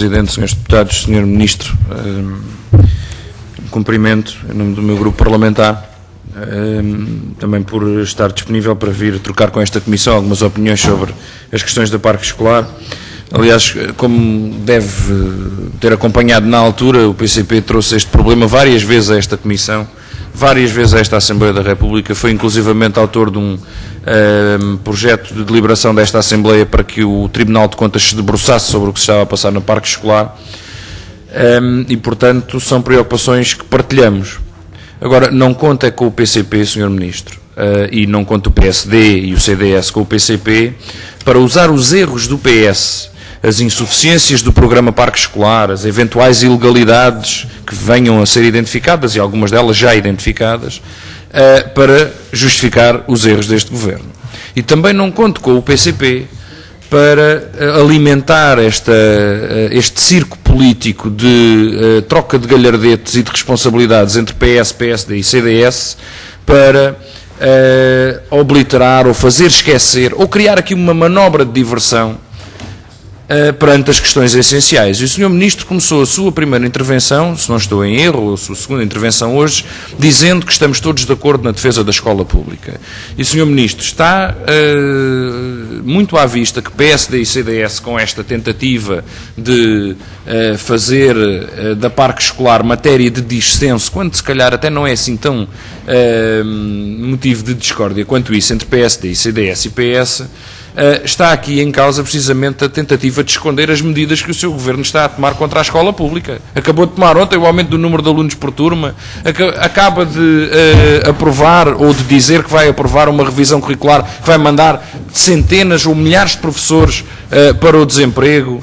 Presidente, Srs. Deputados, Sr. Ministro, cumprimento em nome do meu grupo parlamentar, também por estar disponível para vir trocar com esta Comissão algumas opiniões sobre as questões da parque escolar. Aliás, como deve ter acompanhado na altura, o PCP trouxe este problema várias vezes a esta Comissão, várias vezes a esta Assembleia da República, foi inclusivamente autor de um projeto de deliberação desta Assembleia para que o Tribunal de Contas se debruçasse sobre o que se estava a passar no parque escolar e, portanto, são preocupações que partilhamos. Agora, não conta com o PCP, Sr. Ministro, e não conta o PSD e o CDS com o PCP para usar os erros do PS, as insuficiências do programa Parque Escolar, as eventuais ilegalidades que venham a ser identificadas, e algumas delas já identificadas, para justificar os erros deste Governo. E também não conto com o PCP para alimentar este circo político de troca de galhardetes e de responsabilidades entre PS, PSD e CDS para obliterar ou fazer esquecer ou criar aqui uma manobra de diversão perante as questões essenciais. E o Sr. Ministro começou a sua primeira intervenção, se não estou em erro, ou a sua segunda intervenção hoje, dizendo que estamos todos de acordo na defesa da escola pública. E, Sr. Ministro, está muito à vista que PSD e CDS, com esta tentativa de fazer da parque escolar matéria de dissenso, quando se calhar até não é assim tão motivo de discórdia quanto isso entre PSD, CDS e PS, está aqui em causa precisamente a tentativa de esconder as medidas que o seu Governo está a tomar contra a escola pública. Acabou de tomar ontem o aumento do número de alunos por turma, acaba de aprovar ou de dizer que vai aprovar uma revisão curricular que vai mandar centenas ou milhares de professores para o desemprego.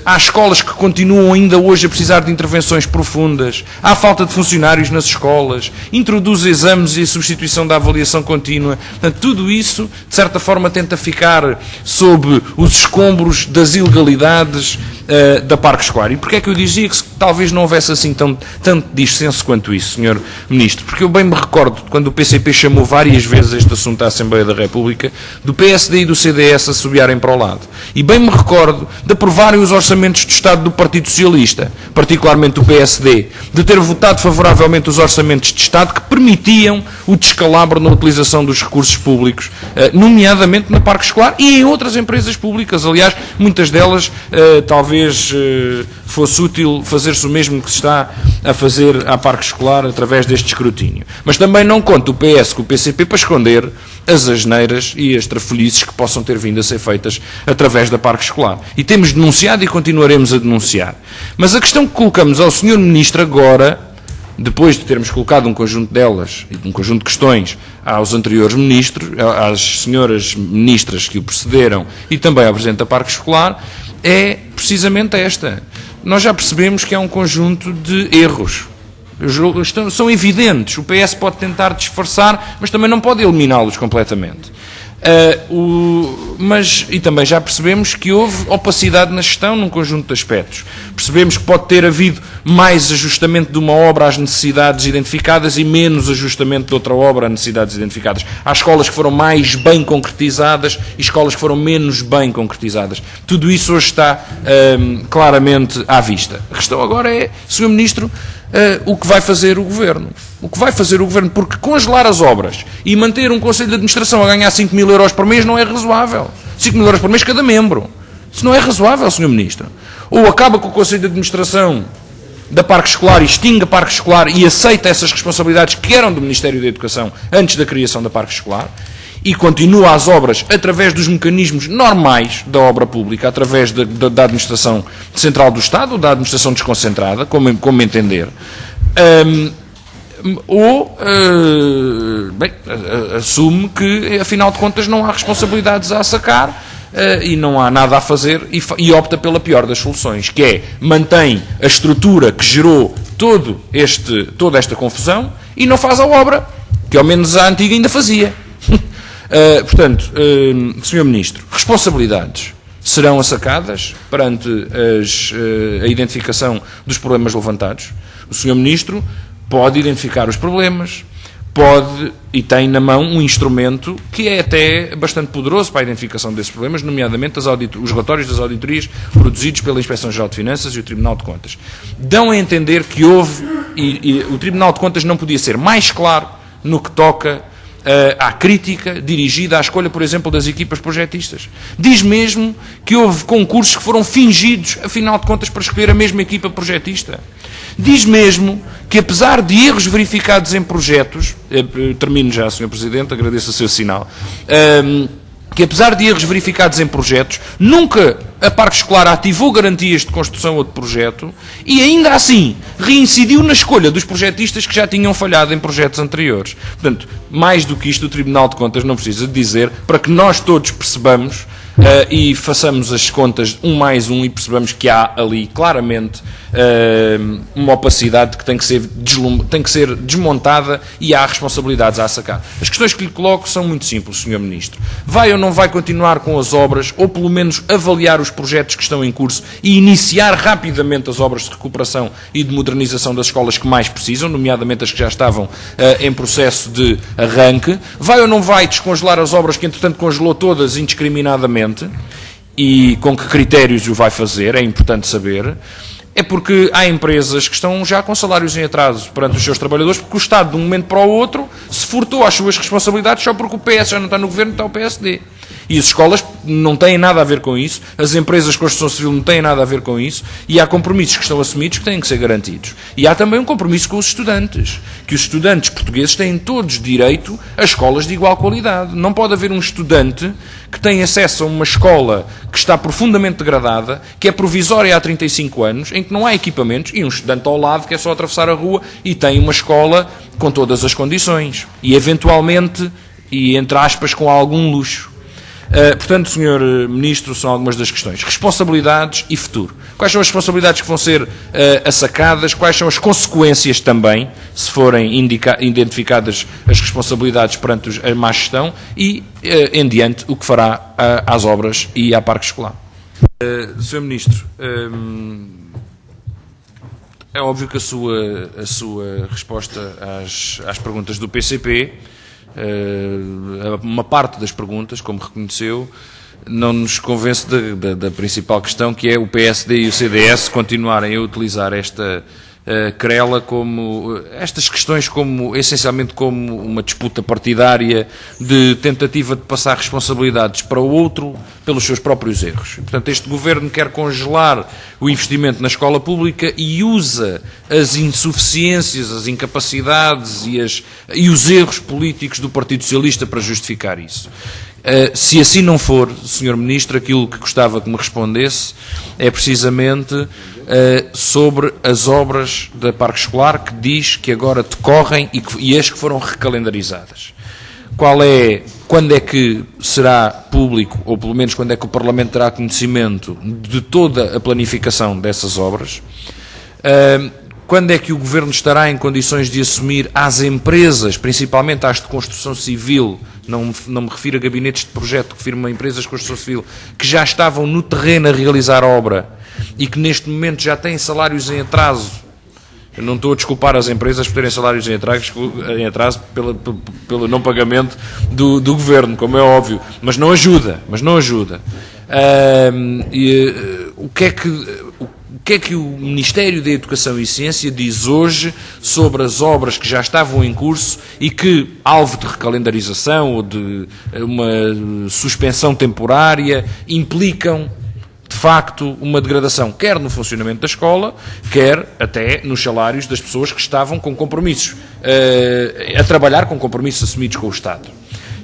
Há escolas que continuam ainda hoje a precisar de intervenções profundas, há falta de funcionários nas escolas, introduz exames e a substituição da avaliação contínua. Portanto, tudo isso, de certa forma, tenta ficar sob os escombros das ilegalidades da parque escolar. E porquê é que eu dizia que talvez não houvesse assim tanto dissenso quanto isso, Sr. Ministro? Porque eu bem me recordo, quando o PCP chamou várias vezes este assunto à Assembleia da República, do PSD e do CDS assobiarem para o lado. E bem me recordo de aprovarem os orçamentos de Estado do Partido Socialista, particularmente o PSD, de ter votado favoravelmente os orçamentos de Estado que permitiam o descalabro na utilização dos recursos públicos, nomeadamente no parque escolar e em outras empresas públicas. Aliás, muitas delas talvez fosse útil fazer-se o mesmo que se está a fazer à parque escolar através deste escrutínio. Mas também não conta o PS com o PCP para esconder as asneiras e as trafolhices que possam ter vindo a ser feitas através da parque escolar. E temos denunciado e continuaremos a denunciar. Mas a questão que colocamos ao Sr. Ministro agora, depois de termos colocado um conjunto delas, um conjunto de questões aos anteriores ministros, às senhoras ministras que o precederam e também ao Presidente da Parque Escolar, é precisamente esta. Nós já percebemos que há um conjunto de erros. São evidentes. O PS pode tentar disfarçar, mas também não pode eliminá-los completamente. E também já percebemos que houve opacidade na gestão num conjunto de aspectos. Percebemos que pode ter havido mais ajustamento de uma obra às necessidades identificadas e menos ajustamento de outra obra às necessidades identificadas. Há escolas que foram mais bem concretizadas e escolas que foram menos bem concretizadas. Tudo isso hoje está claramente à vista. A questão agora é, Sr. Ministro, o que vai fazer o Governo? O que vai fazer o Governo? Porque congelar as obras e manter um Conselho de Administração a ganhar 5 mil euros por mês não é razoável. 5 mil euros por mês cada membro. Isso não é razoável, Sr. Ministro. Ou acaba com o Conselho de Administração da Parque Escolar e extingue a Parque Escolar e aceita essas responsabilidades que eram do Ministério da Educação antes da criação da Parque Escolar e continua as obras através dos mecanismos normais da obra pública, através da Administração Central do Estado ou da Administração Desconcentrada, como entender. Assume que, afinal de contas, não há responsabilidades a sacar e não há nada a fazer e opta pela pior das soluções, que é mantém a estrutura que gerou toda esta confusão e não faz a obra, que ao menos a antiga ainda fazia. Portanto, Sr. Ministro, responsabilidades serão assacadas perante a identificação dos problemas levantados. O Sr. Ministro pode identificar os problemas, pode e tem na mão um instrumento que é até bastante poderoso para a identificação desses problemas, nomeadamente os relatórios das auditorias produzidos pela Inspeção-Geral de Finanças e o Tribunal de Contas. Dão a entender que houve, e o Tribunal de Contas não podia ser mais claro no que toca à crítica dirigida à escolha, por exemplo, das equipas projetistas. Diz mesmo que houve concursos que foram fingidos, afinal de contas, para escolher a mesma equipa projetista. Diz mesmo que, apesar de erros verificados em projetos, termino já, Sr. Presidente, agradeço o seu sinal, que apesar de erros verificados em projetos, nunca a Parque Escolar ativou garantias de construção ou de projeto e ainda assim reincidiu na escolha dos projetistas que já tinham falhado em projetos anteriores. Portanto, mais do que isto, o Tribunal de Contas não precisa de dizer, para que nós todos percebamos e façamos as contas 1 mais 1 e percebamos que há ali claramente uma opacidade que tem que ser desmontada e há responsabilidades a sacar. As questões que lhe coloco são muito simples, Sr. Ministro. Vai ou não vai continuar com as obras, ou pelo menos avaliar os projetos que estão em curso e iniciar rapidamente as obras de recuperação e de modernização das escolas que mais precisam, nomeadamente as que já estavam em processo de arranque? Vai ou não vai descongelar as obras que, entretanto, congelou todas indiscriminadamente? E com que critérios o vai fazer, é importante saber. É porque há empresas que estão já com salários em atraso perante os seus trabalhadores, porque o Estado, de um momento para o outro, se furtou às suas responsabilidades só porque o PS já não está no governo, está o PSD. E as escolas não têm nada a ver com isso, as empresas de construção civil não têm nada a ver com isso, e há compromissos que estão assumidos que têm que ser garantidos. E há também um compromisso com os estudantes, que os estudantes portugueses têm todos direito a escolas de igual qualidade. Não pode haver um estudante que tem acesso a uma escola que está profundamente degradada, que é provisória há 35 anos, em que não há equipamentos, e um estudante ao lado que é só atravessar a rua e tem uma escola com todas as condições. E eventualmente, e entre aspas, com algum luxo. Portanto, Sr. Ministro, são algumas das questões. Responsabilidades e futuro. Quais são as responsabilidades que vão ser assacadas? Quais são as consequências também, se forem identificadas as responsabilidades perante a má gestão? E, em diante, o que fará às obras e à Parque Escolar? Sr. Ministro, é óbvio que a sua resposta às perguntas do PCP, uma parte das perguntas, como reconheceu, não nos convence da principal questão, que é o PSD e o CDS continuarem a utilizar esta querela como estas questões essencialmente como uma disputa partidária de tentativa de passar responsabilidades para o outro pelos seus próprios erros. Portanto, este Governo quer congelar o investimento na escola pública e usa as insuficiências, as incapacidades e os erros políticos do Partido Socialista para justificar isso. Se assim não for, Sr. Ministro, aquilo que gostava que me respondesse é precisamente sobre as obras da Parque Escolar, que diz que agora decorrem e as que foram recalendarizadas. Quando é que será público, ou pelo menos quando é que o Parlamento terá conhecimento de toda a planificação dessas obras? Quando é que o Governo estará em condições de assumir às empresas, principalmente às de construção civil, não me refiro a gabinetes de projeto, refiro-me a empresas de construção civil, que já estavam no terreno a realizar a obra e que neste momento já têm salários em atraso? Eu não estou a desculpar as empresas por terem salários em atraso pelo não pagamento do Governo, como é óbvio, mas não ajuda. O que é que o Ministério da Educação e Ciência diz hoje sobre as obras que já estavam em curso e que, alvo de recalendarização ou de uma suspensão temporária, implicam, de facto, uma degradação, quer no funcionamento da escola, quer até nos salários das pessoas que estavam com compromissos, a trabalhar com compromissos assumidos com o Estado?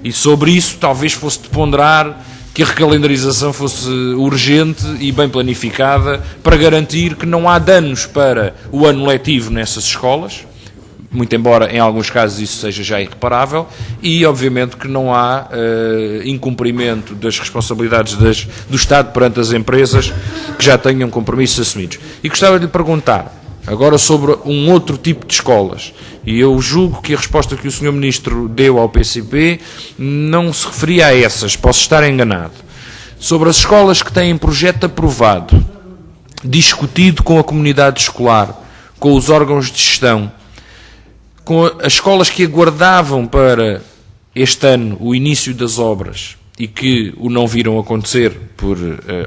E sobre isso, talvez fosse de ponderar que a recalendarização fosse urgente e bem planificada para garantir que não há danos para o ano letivo nessas escolas, muito embora em alguns casos isso seja já irreparável, e obviamente que não há incumprimento das responsabilidades do Estado perante as empresas que já tenham compromissos assumidos. E gostava de lhe perguntar agora sobre um outro tipo de escolas, e eu julgo que a resposta que o Sr. Ministro deu ao PCP não se referia a essas, posso estar enganado. Sobre as escolas que têm projeto aprovado, discutido com a comunidade escolar, com os órgãos de gestão, com as escolas que aguardavam para este ano o início das obras e que o não viram acontecer,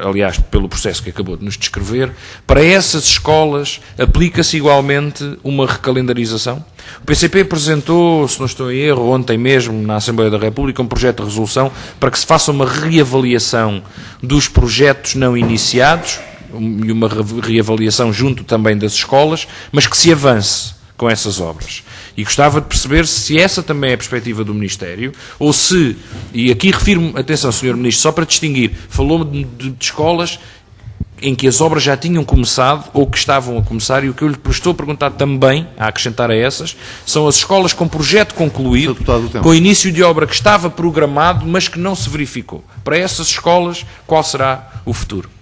aliás, pelo processo que acabou de nos descrever, para essas escolas aplica-se igualmente uma recalendarização? O PCP apresentou, se não estou em erro, ontem mesmo na Assembleia da República, um projeto de resolução para que se faça uma reavaliação dos projetos não iniciados e uma reavaliação junto também das escolas, mas que se avance com essas obras. E gostava de perceber se essa também é a perspectiva do Ministério, ou se, e aqui refiro-me, atenção, Sr. Ministro, só para distinguir, falou-me de escolas em que as obras já tinham começado ou que estavam a começar, e o que eu lhe estou a perguntar também, a acrescentar a essas, são as escolas com projeto concluído, com início de obra que estava programado, mas que não se verificou. Para essas escolas, qual será o futuro?